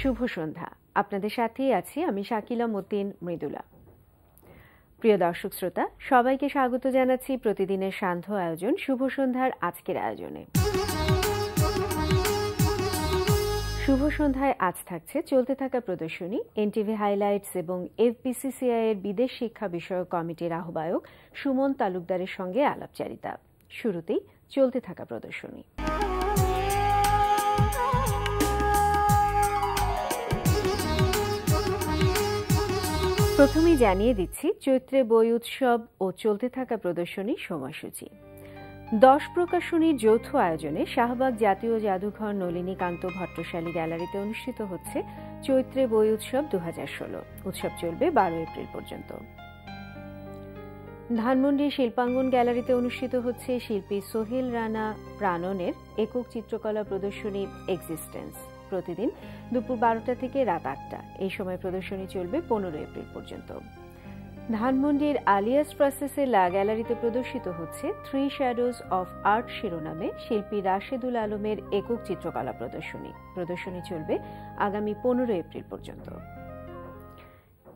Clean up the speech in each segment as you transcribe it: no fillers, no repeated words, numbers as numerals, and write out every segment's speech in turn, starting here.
শুভ সন্ধ্যা। আপনাদের সাথেই আছি আমি শাকিলা মতিন মৃদুলা। প্রিয় দর্শক শ্রোতা, সবাইকে স্বাগত জানাচ্ছি প্রতিদিনের সান্ধ্য আয়োজন শুভ সন্ধ্যার আজকের আয়োজনে। শুভ সন্ধ্যায় আজ থাকছে চলতে থাকা প্রদর্শনী, এনটিভি হাইলাইটস এবং এফবিসিসিআই এর বিদেশ শিক্ষা বিষয়ক কমিটির আহ্বায়ক সুমন তালুকদারের সঙ্গে আলাপচারিতা। শুরুতেই চলতে থাকা প্রদর্শনী। প্রথমেই জানিয়ে দিচ্ছি চৈত্রে বই উৎসব ও চলতে থাকা প্রদর্শনীর সময়সূচি। 10 প্রকাশনীর যৌথ আয়োজনে শাহবাগ জাতীয় জাদুঘর নলিনীকান্ত ভট্টশালী গ্যালারিতে অনুষ্ঠিত হচ্ছে চৈত্রে বই উৎসব 2016। উৎসব চলবে 12 এপ্রিল পর্যন্ত। ধানমন্ডির শিল্পাঙ্গন গ্যালারিতে অনুষ্ঠিত হচ্ছে শিল্পী সোহেল রানা প্রাণনের একক চিত্রকলা প্রদর্শনী এক্সিস্টেন্স। প্রতিদিন দুপুর 12টা থেকে রাত 8টা। এই সময় প্রদর্শনী চলবে 15 এপ্রিল পর্যন্ত। ধানমন্ডির আলিয়াস প্রসেসের লা গ্যালারিতে প্রদর্শিত হচ্ছে 3 শ্যাডোজ অফ আর্ট শিরোনামে শিল্পী রাশেদুল আলমের একক চিত্রকলা প্রদর্শনী। প্রদর্শনী চলবে আগামী 15 এপ্রিল পর্যন্ত।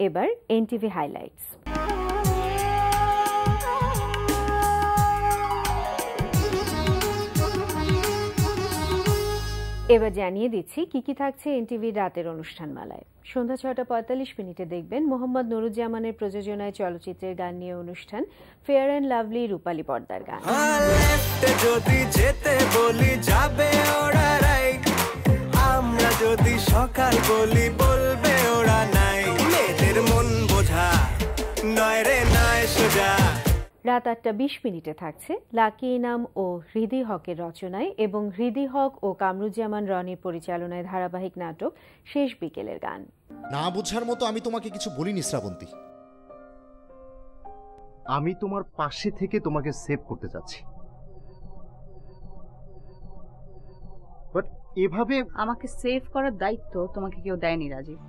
এবার এনটিভি হাইলাইটস। এবার জানিয়ে দিচ্ছি কি কি থাকছে এনটিভির রাতের অনুষ্ঠানমালায়। সন্ধ্যা 6:45 দেখবেন মোহাম্মদ নুরুজ্জামানের প্রযোজনায় চলচ্চিত্রের গান নিয়ে অনুষ্ঠান ফেয়ার অ্যান্ড লাভলি রূপালী পর্দার গান। যদি যেতে বলি যাবে ওরা রাইট, আমরা যদি সকাল বলি বলবে ওরা নাই, মেয়েদের মন বোঝা নয় রে নয় সোজা। রাত 8:20 থাকছে লাকি ইনাম ও হৃদি হকের রচনায় এবং হৃদি হক ও কামরুজ্জামান রনির পরিচালনায় ধারাবাহিক নাটক শেষ বিকেলের গান। না বোঝার মতো আমি তোমাকে কিছু বলিনি শ্রাবন্তী। আমি তোমার পাশে থেকে তোমাকে সেভ করতে চাচ্ছি, বাট এভাবে আমাকে সেভ করার দায়িত্ব তোমাকে কেউ দেয়নি রাজীব।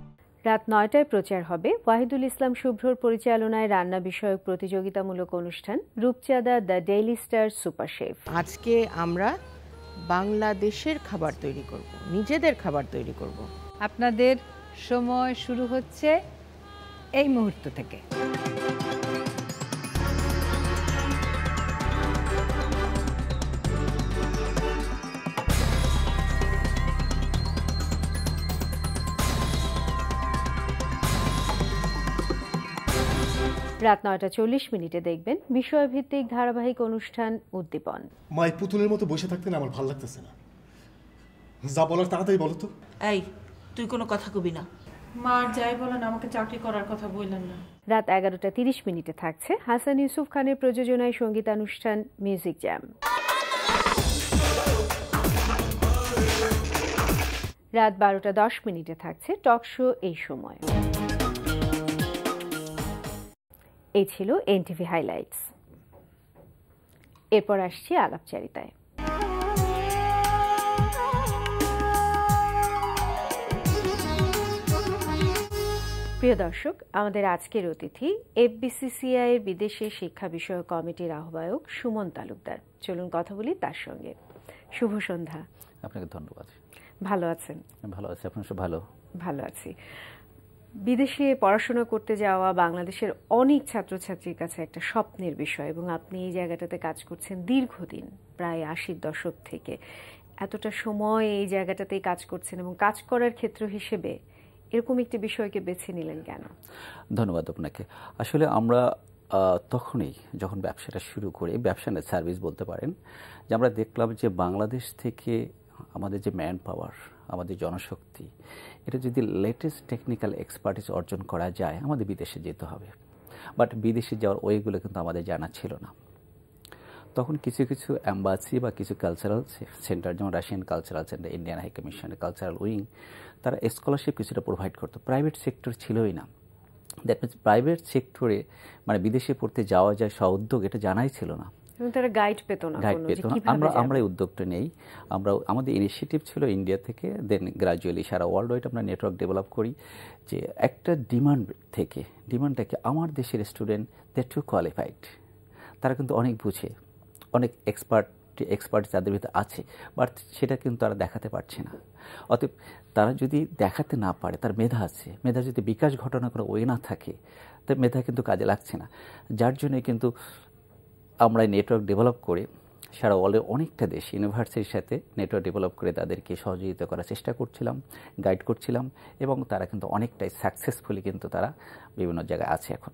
রাত 9টায় প্রচার হবে ওয়াহিদুল ইসলাম শুভ্রর পরিচালনায় রান্না বিষয়ক প্রতিযোগিতামূলক অনুষ্ঠান রূপচাঁদা the daily star super chef. আজকে আমরা বাংলাদেশের খাবার তৈরি করব, নিজেদের খাবার তৈরি করব। আপনাদের সময় শুরু হচ্ছে এই মুহূর্ত থেকে। রাত 9:40 দেখবেন বিষয়ভিত্তিক ধারাবাহিক অনুষ্ঠান উদ্দীপন। মাই পুতুলের মতো বসে থাকতে না আমার ভালো লাগতেছে না। যা বলার তাড়াতাড়ি বলো তো। এই তুই কোনো কথা কবি না। মা যাই বলেন আমাকে চাকরি করার কথা বললেন না। রাত 11:30 থাকছে হাসান ইউসুফ খানের প্রযোজনায় সঙ্গীতানুষ্ঠান মিউজিক জ্যাম। রাত 12:10 থাকছে টক শো এই সময়। এই ছিল এনটিভি হাইলাইটস। এরপর আসছি আলাপচারিতায়। প্রিয় দর্শক, আমাদের আজকের অতিথি এফবিসিসিআই এর বিদেশের শিক্ষা বিষয়ক কমিটির আহ্বায়ক সুমন তালুকদার। চলুন কথা বলি তার সঙ্গে। শুভ সন্ধ্যা। আপনাকে ধন্যবাদ। ভালো আছেন? ভালো আছি, আপনার সব ভালো? ভালো আছি। বিদেশে পড়াশোনা করতে যাওয়া বাংলাদেশের অনেক ছাত্রছাত্রীর কাছে একটা স্বপ্নের বিষয় এবং আপনি এই জায়গাটাতে কাজ করছেন দীর্ঘদিন, প্রায় 80 দশক থেকে। এতটা সময় এই জায়গাটাতেই কাজ করছেন এবং কাজ করার ক্ষেত্র হিসেবে এরকম একটি বিষয়কে বেছে নিলেন কেন? ধন্যবাদ আপনাকে। আসলে আমরা তখনই যখন ব্যবসাটা শুরু করি, ব্যবসা না সার্ভিস বলতে পারেন, যে আমরা দেখলাম যে বাংলাদেশ থেকে আমাদের যে ম্যান পাওয়ার, আমাদের জনশক্তি, এটা যদি লেটেস্ট টেকনিক্যাল এক্সপার্টিস অর্জন করা যায় আমাদের বিদেশে যেতে হবে। বাট বিদেশে যাওয়ার ওয়েগুলো কিন্তু আমাদের জানা ছিল না। তখন কিছু কিছু অ্যাম্বাসি বা কিছু কালচারাল সেন্টার, যেমন Russian cultural centre, Indian high commission, cultural wing, তারা স্কলারশিপ কিছুটা প্রোভাইড করতো। প্রাইভেট সেক্টর ছিলই না। দ্যাট মিনস প্রাইভেট সেক্টরে মানে বিদেশে পড়তে যাওয়া যায় স্ব-উদ্যোগ, এটা জানাই ছিল না। তারা গাইড পেত না। আমরা এই উদ্যোগটা নেই। আমাদের ইনিশিয়েটিভ ছিল ইন্ডিয়া থেকে, দেন গ্রাজুয়ালি সারা ওয়ার্ল্ড ওয়াইড আমরা নেটওয়ার্ক ডেভেলপ করি যে একটা ডিমান্ডটাকে আমার দেশের স্টুডেন্ট দে টু কোয়ালিফাইড, তারা কিন্তু অনেক বুঝে, অনেক এক্সপার্ট তাদের ভিতরে আছে, বাট সেটা কিন্তু তারা দেখাতে পারছে না। অতএব তারা যদি দেখাতে না পারে, তার মেধা আছে, মেধা যদি বিকাশ ঘটনা কোনো ওয়ে না থাকে, তার মেধা কিন্তু কাজে লাগছে না। যার জন্য কিন্তু আমরা নেটওয়ার্ক ডেভেলপ করে সারা ওয়ার্ল্ডের অনেকটা দেশ ইউনিভার্সিটির সাথে নেটওয়ার্ক ডেভেলপ করে তাদেরকে সহযোগিতা করার চেষ্টা করছিলাম, গাইড করছিলাম, এবং তারা কিন্তু অনেকটাই সাকসেসফুলি কিন্তু তারা বিভিন্ন জায়গায় আছে এখন।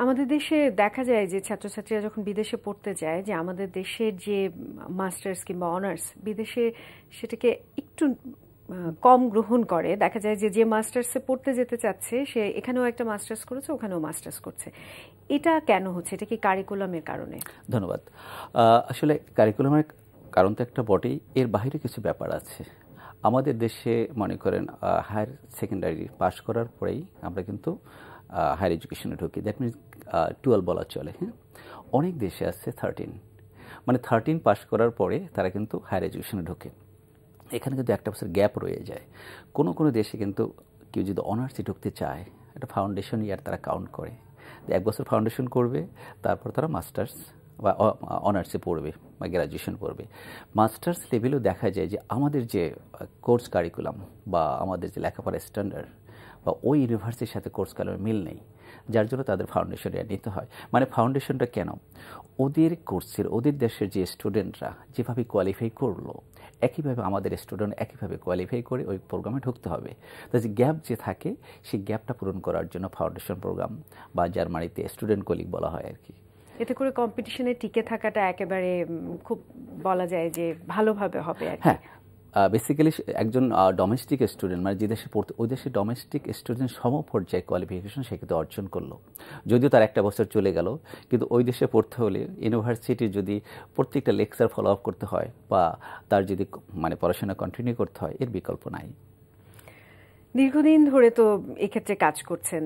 আমাদের দেশে দেখা যায় যে ছাত্রছাত্রীরা যখন বিদেশে পড়তে যায়, যে আমাদের দেশের যে মাস্টার্স কিংবা অনার্স বিদেশে সেটাকে একটু কম গ্রহণ করে। দেখা যায় যে যে মাস্টার্সে পড়তে যেতে চাচ্ছে সে এখানেও একটা মাস্টার্স করেছে, ওখানেও মাস্টার্স করছে। এটা কেন হচ্ছে? এটা কি কারিকুলামের কারণে? ধন্যবাদ। আসলে কারিকুলামের কারণ তো একটা বটেই, এর বাইরে কিছু ব্যাপার আছে। আমাদের দেশে মনে করেন হায়ার সেকেন্ডারি পাস করার পরেই আমরা কিন্তু হায়ার এডুকেশনে ঢুকি, দ্যাট মিনস 12 বলা চলে। হ্যাঁ, অনেক দেশে আছে 13, মানে 13 পাস করার পরে তারা কিন্তু হায়ার এডুকেশনে ঢোকে। এখানে কিন্তু একটা বছর গ্যাপ রয়ে যায়। কোনো কোনো দেশে কিন্তু কেউ যদি অনার্সে ঢুকতে চায়, একটা ফাউন্ডেশন ইয়ার তারা কাউন্ট করে, 1 বছর ফাউন্ডেশন করবে, তারপর তারা মাস্টার্স বা অনার্সে পড়বে বা গ্র্যাজুয়েশন পড়বে। মাস্টার্স লেভেলেও দেখা যায় যে আমাদের যে কোর্স কারিকুলাম বা আমাদের যে লেখাপড়ার স্ট্যান্ডার্ড বা ওই ইউনিভার্সিটির সাথে কোর্স কারিকুলাম মিল নেই, যার জন্য তাদের ফাউন্ডেশন ইয়ার নিতে হয়। মানে ফাউন্ডেশনটা কেন? ওদের কোর্সের, ওদের দেশের যে স্টুডেন্টরা যেভাবে কোয়ালিফাই করলো, একইভাবে আমাদের স্টুডেন্ট একইভাবে কোয়ালিফাই করে ওই প্রোগ্রামে ঢুকতে হবে। তো যে গ্যাপ যে থাকে, সেই গ্যাপটা পূরণ করার জন্য ফাউন্ডেশন প্রোগ্রাম বা জার্মানিতে স্টুডেন্ট কলিগ বলা হয় আর কি। এতে করে কম্পিটিশনে টিকে থাকাটা একেবারে খুব বলা যায় যে ভালোভাবে হবে আর কি। হ্যাঁ, বেসিক্যালি একজন ডোমেস্টিক স্টুডেন্ট, মানে যে দেশে পড়তে, ওই দেশে ডোমেস্টিক স্টুডেন্ট সমপর্যায়ে কোয়ালিফিকেশন সেক্ষেত্রে অর্জন করলো, যদিও তার একটা বছর চলে গেল, কিন্তু ওই দেশে পড়তে হলে ইউনিভার্সিটির যদি প্রত্যেকটা লেকচার ফলো আপ করতে হয় বা তার যদি মানে পড়াশোনা কন্টিনিউ করতে হয়, এর বিকল্প নাই। দীর্ঘদিন ধরে তো এক্ষেত্রে কাজ করছেন,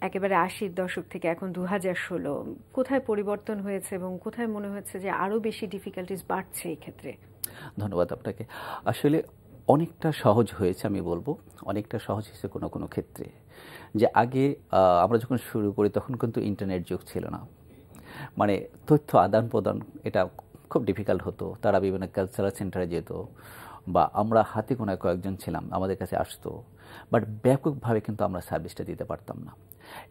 একেবারে 80-র দশক থেকে এখন 2016। কোথায় পরিবর্তন হয়েছে এবং কোথায় মনে হচ্ছে যে আরো বেশি ডিফিকাল্টিস বাড়ছে এই ক্ষেত্রে? ধন্যবাদ আপনাকে। আসলে অনেকটা সহজ হয়েছে, আমি বলবো অনেকটা সহজ হয়েছে কোনো কোনো ক্ষেত্রে। যে আগে আমরা যখন শুরু করি তখন কিন্তু ইন্টারনেট যুগ ছিল না, মানে তথ্য আদান প্রদান এটা খুব ডিফিকাল্ট হতো। তারা বিভিন্ন কালচারাল সেন্টারে যেত বা আমরা হাতে গোনা কয়েকজন ছিলাম, আমাদের কাছে আসতো, বাট ব্যাপকভাবে কিন্তু আমরা সার্ভিসটা দিতে পারতাম না।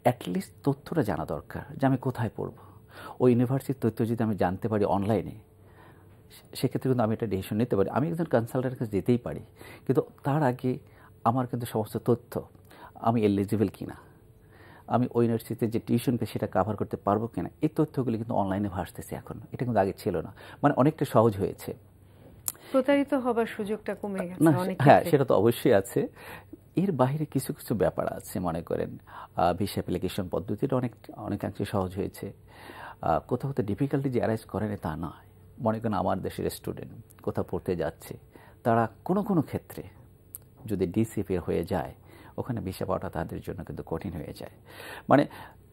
অ্যাটলিস্ট তথ্যটা জানা দরকার যে আমি কোথায় পড়ব। ওই ইউনিভার্সিটির তথ্য যদি আমি জানতে পারি অনলাইনে, সেক্ষেত্রে কিন্তু আমি একটা ডিসিশন নিতে পারি, আমি একজন কনসালটেন্টের কাছে যেতেই পারি। কিন্তু তার আগে আমার কিন্তু সমস্ত তথ্য, আমি এলিজিবল কিনা, আমি ওই ইউনিভার্সিটিতে যে টিউশনকে সেটা কাভার করতে পারবো কিনা, এই তথ্যগুলি কিন্তু অনলাইনে ভাসতেছে এখন। এটা কিন্তু আগে ছিল না, মানে অনেকটা সহজ হয়েছে। প্রতারিত হবার সুযোগটা কমে গেছে না, অনেক হ্যাঁ, ক্ষেত্রে। সেটা তো অবশ্যই আছে। এর বাইরে কিছু কিছু ব্যাপার আছে, মনে করেন ভিসা অ্যাপ্লিকেশন পদ্ধতিটা অনেকাংশে সহজ হয়েছে। কোথাও কোথাও ডিফিকাল্টি যে অ্যারাইজ করে না তা নয়। মনে করেন আমার দেশের স্টুডেন্ট কোথাও পড়তে যাচ্ছে, তারা কোনো কোনো ক্ষেত্রে যদি ডিসিপি হয়ে যায়, ওখানে ভিসা পাওয়াটা তাদের জন্য কিন্তু কঠিন হয়ে যায়। মানে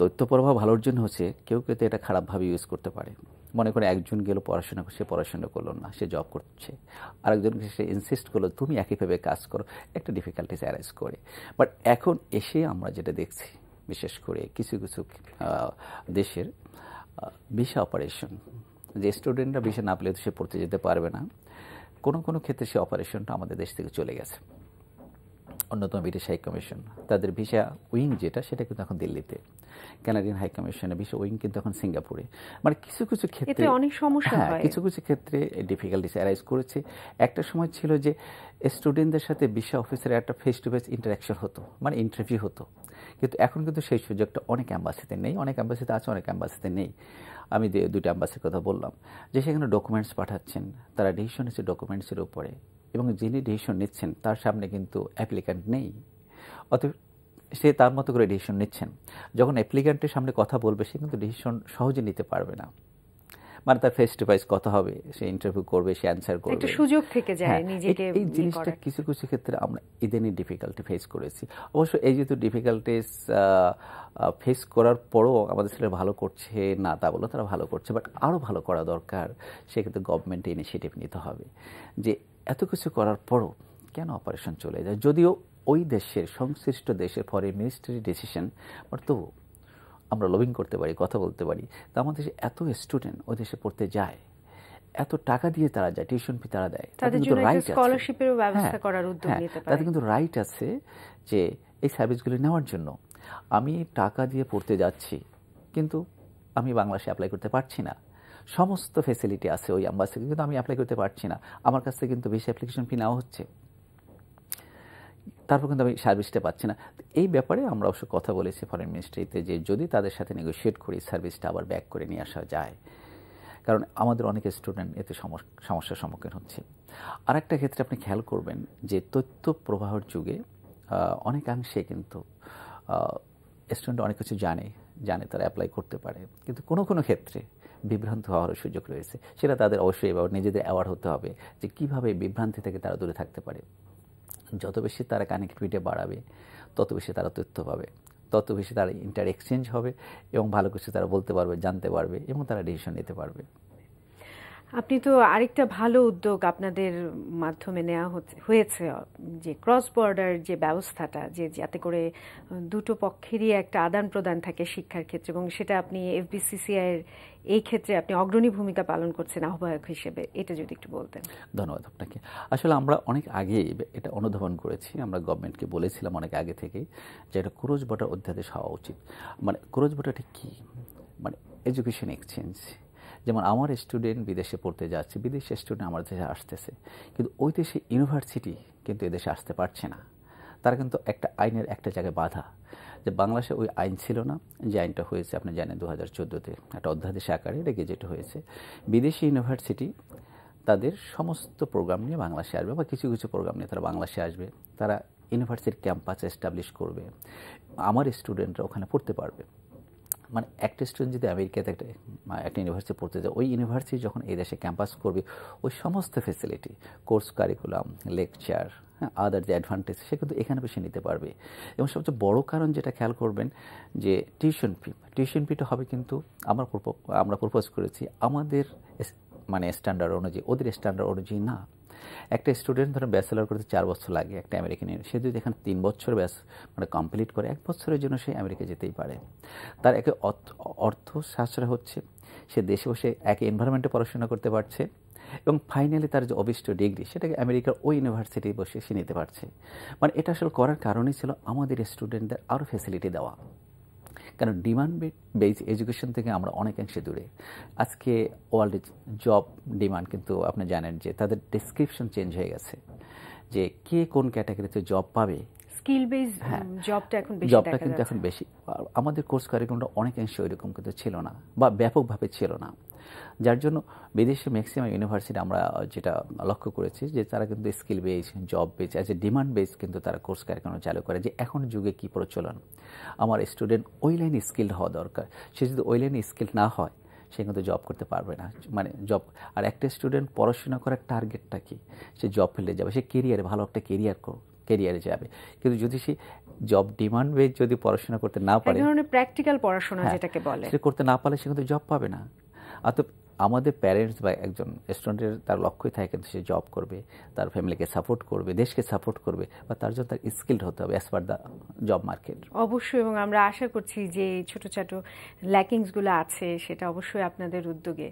তথ্য প্রবাহ ভালোর জন্য হচ্ছে, কেউ কেউ তো এটা খারাপভাবে ইউজ করতে পারে। মনে করে একজন গেল পড়াশোনা, সে পড়াশোনা করলো না, সে জব করছে, আরেকজনকে সে ইনসিস্ট করলো তুমি একইভাবে কাজ করো, একটা ডিফিকাল্টিস অ্যারাইজ করে। বাট এখন এসে আমরা যেটা দেখছি, বিশেষ করে কিছু কিছু দেশের ভিসা অপারেশন, যে স্টুডেন্টরা ভিসা না পেলে তো সে পড়তে যেতে পারবে না, কোনো কোনো ক্ষেত্রে সে অপারেশনটা আমাদের দেশ থেকে চলে গেছে। অন্যতম ব্রিটিশ হাই কমিশন, তাদের ভিসা উইং যেটা, সেটা কিন্তু এখন দিল্লিতে। কানাডিয়ান হাই কমিশনের ভিসা উইং কিন্তু এখন সিঙ্গাপুরে। মানে কিছু কিছু ক্ষেত্রে অনেক সমস্যা হয়, কিছু কিছু ক্ষেত্রে ডিফিকাল্টিস অ্যারাইজ করেছে। একটা সময় ছিল যে স্টুডেন্টদের সাথে ভিসা অফিসারের একটা ফেস টু ফেস ইন্টারাকশন হতো, মানে ইন্টারভিউ হতো, কিন্তু এখন কিন্তু সেই সুযোগটা অনেক অ্যাম্বাসিতে নেই। অনেক অ্যাম্বাসিতে আছে, অনেক অ্যাম্বাসিতে নেই। আমি দুটো অ্যাম্বাসির কথা বললাম, যে সেখানে ডকুমেন্টস পাঠাচ্ছেন, তারা ডিসিশন নিচ্ছে ডকুমেন্টসের উপরে, এবং যিনি ডিসিশন নিচ্ছেন তার সামনে কিন্তু অ্যাপ্লিক্যান্ট নেই, অতএব সে তার মতো করে ডিসিশন নিচ্ছেন। যখন অ্যাপ্লিক্যান্টের সামনে কথা বলবে, সে কিন্তু ডিসিশন সহজে নিতে পারবে না, মানে তার ফেস টু ফেস কথা হবে, সে ইন্টারভিউ করবে, সে অ্যান্সার করবে, একটা সুযোগ থেকে যায় নিজেকে। এই জিনিসটা কিছু কিছু ক্ষেত্রে আমরা ইদানিং ডিফিকাল্টি ফেস করেছি। অবশ্য এই যেহেতু ডিফিকাল্টিস ফেস করার পরও আমাদের ছেলে ভালো করছে না তা বলো, তারা ভালো করছে, বাট আরও ভালো করা দরকার। সেক্ষেত্রে গভর্নমেন্টে ইনিশিয়েটিভ নিতে হবে যে এত কিছু করার পরও কেন অপারেশন চলে যায়, যদিও ওই দেশের সংশ্লিষ্ট দেশের ফরেন মিনিস্ট্রির ডিসিশন, বাট তবু আমরা লবিং করতে পারি, কথা বলতে পারি। তো আমাদের দেশে এত স্টুডেন্ট ওই দেশে পড়তে যায়, এত টাকা দিয়ে তারা যায়, টিউশন ফি তারা দেয়, তাদের জন্য একটা স্কলারশিপেরও ব্যবস্থা করার উদ্যোগ নিতে পারে। তাদের কিন্তু রাইট আছে যে এই সার্ভিসগুলো নেওয়ার জন্য। আমি টাকা দিয়ে পড়তে যাচ্ছি কিন্তু আমি বাংলাদেশে অ্যাপ্লাই করতে পারছি না, সমস্ত ফেসিলিটি আছে ওই অ্যাম্বাসিতে, কিন্তু আমি অ্যাপ্লাই করতে পারছি না, আমার কাছ থেকে কিন্তু বেশি অ্যাপ্লিকেশন ফি নেওয়া হচ্ছে, তারপর কিন্তু আমি সার্ভিসটা পাচ্ছি না। এই ব্যাপারে আমরা অবশ্য কথা বলেছি ফরেন মিনিস্ট্রিতে যে যদি তাদের সাথে নেগোশিয়েট করি সার্ভিসটা আবার ব্যাক করে নিয়ে আসা যায়, কারণ আমাদের অনেক স্টুডেন্ট এতে সমস্যার সম্মুখীন হচ্ছে। আর একটা ক্ষেত্রে আপনি খেয়াল করবেন যে তথ্য প্রবাহের যুগে অনেকাংশে কিন্তু স্টুডেন্ট অনেক কিছু জানে তারা অ্যাপ্লাই করতে পারে, কিন্তু কোনো কোনো ক্ষেত্রে বিভ্রান্ত হওয়ার সুযোগ রয়েছে। সেটা তাদের অবশ্যই এবার নিজেদের অ্যাওয়ার হতে হবে যে কীভাবে বিভ্রান্তি থেকে তারা দূরে থাকতে পারে। যত বেশি তারা কানেক্টিভিটি বাড়াবে তত বেশি তারা তথ্য পাবে, তত বেশি তারা ইন্টার এক্সচেঞ্জ হবে এবং ভালো কিছু তারা বলতে পারবে, জানতে পারবে এবং তারা ডিসিশন নিতে পারবে। আপনি তো আরেকটা ভালো উদ্যোগ আপনাদের মাধ্যমে নেওয়া হয়েছে যে ক্রস বর্ডার যে ব্যবস্থাটা, যে যাতে করে দুটো পক্ষেরই একটা আদান প্রদান থাকে শিক্ষার ক্ষেত্রে, এবং সেটা আপনি এফবিসিসিআই এর এই ক্ষেত্রে আপনি অগ্রণী ভূমিকা পালন করছেন আহ্বায়ক হিসেবে, এটা যদি একটু বলতেন। ধন্যবাদ আপনাকে। আসলে আমরা অনেক আগেই এটা অনুধাবন করেছি, আমরা গভর্নমেন্টকে বলেছিলাম অনেক আগে থেকেই যে এটা ক্রস বর্ডার অধ্যাদেশ হওয়া উচিত। মানে ক্রস বর্ডারটা কি, মানে এডুকেশন এক্সচেঞ্জ। যেমন আমার স্টুডেন্ট বিদেশে পড়তে যাচ্ছে, বিদেশি স্টুডেন্ট আমার দেশে আসতেছে, কিন্তু ওই দেশে ইউনিভার্সিটি কিন্তু এদেশে আসতে পারছে না। তারা কিন্তু একটা আইনের একটা জায়গায় বাধা, যে বাংলাদেশে ওই আইন ছিল না, যে আইনটা হয়েছে আপনি জানেন 2014-তে একটা অধ্যাদেশ আকারে এটা গেজেট হয়েছে। বিদেশি ইউনিভার্সিটি তাদের সমস্ত প্রোগ্রাম নিয়ে বাংলাদেশে আসবে বা কিছু কিছু প্রোগ্রাম নিয়ে তারা বাংলাদেশে আসবে, তারা ইউনিভার্সিটির ক্যাম্পাস এস্টাবলিশ করবে, আমার স্টুডেন্টরা ওখানে পড়তে পারবে। মানে একটা স্টুডেন্ট যদি আমেরিকাতে একটা ইউনিভার্সিটি পড়তে যায়, ওই ইউনিভার্সিটি যখন এই দেশে ক্যাম্পাস করবে ওই সমস্ত ফেসিলিটি, কোর্স কারিকুলাম, লেকচার, আদার যে অ্যাডভান্টেজ সে কিন্তু এখানে বেশি নিতে পারবে। এবং সবচেয়ে বড় কারণ যেটা খেয়াল করবেন যে টিউশন ফিটা হবে কিন্তু আমরা প্রপোজ করেছি আমাদের মানে স্ট্যান্ডার্ড অনুযায়ী, ওদের স্ট্যান্ডার্ড অনুযায়ী না। একটা স্টুডেন্ট ধরেন ব্যাচেলর করতে 4 বছর লাগে একটা আমেরিকান, সে যদি এখানে 3 বছর মানে কমপ্লিট করে 1 বছরের জন্য সে আমেরিকা যেতেই পারে। তার একে অর্থ সাশ্রয় হচ্ছে, সে দেশে বসে একই এনভায়রনমেন্টে পড়াশোনা করতে পারছে এবং ফাইনালি তার যে অভিষ্ট ডিগ্রি সেটাকে আমেরিকার ওই ইউনিভার্সিটি বসে সে নিতে পারছে। মানে এটা আসলে করার কারণই ছিল আমাদের স্টুডেন্টদের আরও ফ্যাসিলিটি দেওয়া, কারণ ডিমান্ড বেস এডুকেশন থেকে আমরা অনেকাংশে দূরে। আজকে ওয়ার্ল্ডে জব ডিমান্ড কিন্তু আপনি জানেন যে তাদের ডেসক্রিপশন চেঞ্জ হয়ে গেছে, যে কে কোন ক্যাটাগরিতে জব পাবে, স্কিল বেস জবটা কিন্তু এখন বেশি। আমাদের কোর্স কারিকুলামটা অনেকাংশে ওইরকম কিন্তু ছিল না বা ব্যাপকভাবে ছিল না, যার জন্য বিদেশে ম্যাক্সিমাম ইউনিভার্সিটি আমরা যেটা লক্ষ্য করেছি যে তারা কিন্তু skill base, job base, as a demand base কিন্তু তারা কোর্স কারিকুলাম চালু করে, যে এখন যুগে কি প্রচলন, আমার স্টুডেন্ট ওই লাইনে স্কিল্ড হওয়া দরকার। সে যদি ওই লাইনে স্কিল্ড না হয় সে কিন্তু জব করতে পারবে না। মানে জব, আর একটা স্টুডেন্ট পড়াশোনা করার টার্গেটটা কি, সে জব ফিল্ডে যাবে, সে কেরিয়ারে ভালো একটা কেরিয়ারে যাবে। কিন্তু যদি সে জব ডিমান্ড বেস যদি পড়াশোনা করতে না পারে, এক ধরনের প্র্যাকটিক্যাল পড়াশোনা যেটাকে বলে, সে করতে না পারলে সে কিন্তু জব পাবে না। অর্থাৎ আমাদের প্যারেন্টস বা একজন স্টুডেন্টের তার লক্ষ্যই থাকে কিন্তু সে জব করবে, তার ফ্যামিলিকে সাপোর্ট করবে, দেশকে সাপোর্ট করবে, বা তার জন্য তার স্কিলড হতে হবে as per the job market. অবশ্যই, এবং আমরা আশা করছি যে ছোট ছোট ল্যাকিংসগুলো আছে সেটা অবশ্যই আপনাদের উদ্যোগে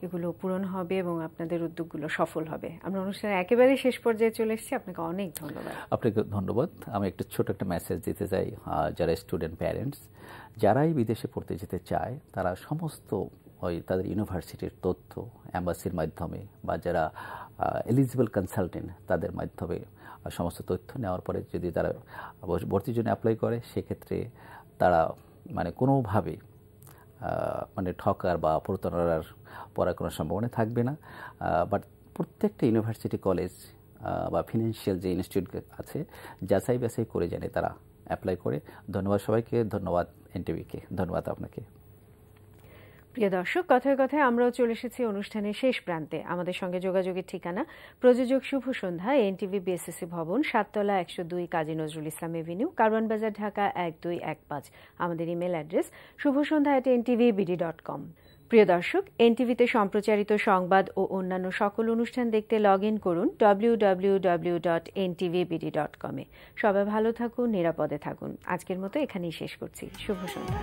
এগুলো পূরণ হবে এবং আপনাদের উদ্যোগগুলো সফল হবে। আমরা অনুষ্ঠানের একেবারে শেষ পর্যায়ে চলে এসেছি, আপনাকে অনেক ধন্যবাদ। আপনাকে ধন্যবাদ। আমি ছোট একটা মেসেজ দিতে চাই যারা স্টুডেন্ট প্যারেন্টস, যারাই বিদেশে পড়তে যেতে চায় তারা সমস্ত তাদের ইউনিভার্সিটির তথ্য অ্যাম্বাসির মাধ্যমে বা যারা এলিজিবল কনসালটেন্ট তাদের মাধ্যমে সমস্ত তথ্য নেওয়ার পরে যদি তারা ভর্তির জন্য অ্যাপ্লাই করে, সেক্ষেত্রে তারা মানে কোনোভাবে মানে ঠকার বা প্রতারণার পড়ার কোনো সম্ভাবনা থাকবে না। বাট প্রত্যেকটা ইউনিভার্সিটি, কলেজ বা ফিনান্সিয়াল যে ইনস্টিটিউট আছে যাচাই বাছাই করে জানে তারা অ্যাপ্লাই করে। ধন্যবাদ সবাইকে, ধন্যবাদ এনটিভিকে, ধন্যবাদ আপনাকে। প্রিয় দর্শক, কথায় কথায় আমরাও চলে এসেছি অনুষ্ঠানের শেষ প্রান্তে। আমাদের সঙ্গে যোগাযোগের ঠিকানা প্রযোজক শুভ সন্ধ্যা, এনটিভি বিএসএসসি ভবন, 7 তলা 102 কাজী নজরুল ইসলাম এভিনিউ, কারওয়ান বাজার, ঢাকা 1215। আমাদের ইমেল অ্যাড্রেস shubhosondha@ntvbd.com। প্রিয় দর্শক, এনটিভিতে সম্প্রচারিত সংবাদ ও অন্যান্য সকল অনুষ্ঠান দেখতে লগ ইন করুন www.ntvbd.com-এ। সবাই ভালো থাকুন, নিরাপদে থাকুন। আজকের মতো এখানেই শেষ করছি। শুভ সন্ধ্যা।